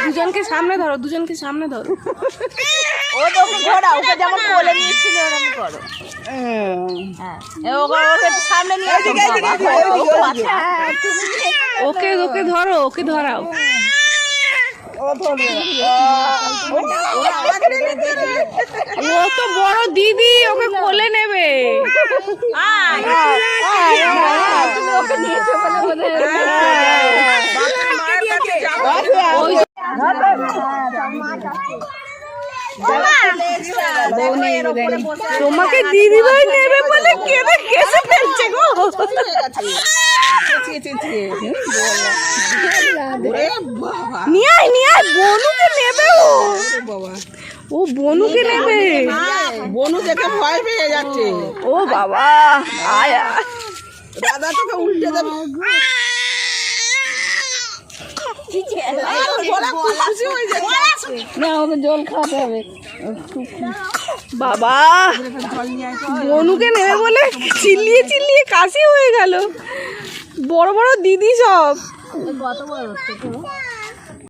দুজনকে সামনে ধরো, দুজনকে সামনে ধরো। ও তো ঘোড়া, ওকে যেমন কোলে নিয়েছিল ওরকম করো। সামনে নিয়ে ওকে ওকে ধরো, ওকে ধরাও। ও তো বড় দিদি, ওকে কোলে নেবে। তোমাকে দিদিভাই নেবে বলে কেঁদে কেসে ফেলছে গো। নিয়ে আয়, নিয়ে আয়, বনুকে নেবে ও। ও বনুকে নেবে। বনু দেখে ভয় পেয়ে যাচ্ছে। ও বাবা, আয় আয়। দাদা তোকে উল্টে দেবে। না, ওকে জল খাওয়াতে হবে। বাবা, বনুকে নেবে বলে চিল্লিয়ে চিল্লিয়ে কাশি হয়ে গেল। বড় বড় দিদি সব। কত বড় হচ্ছে?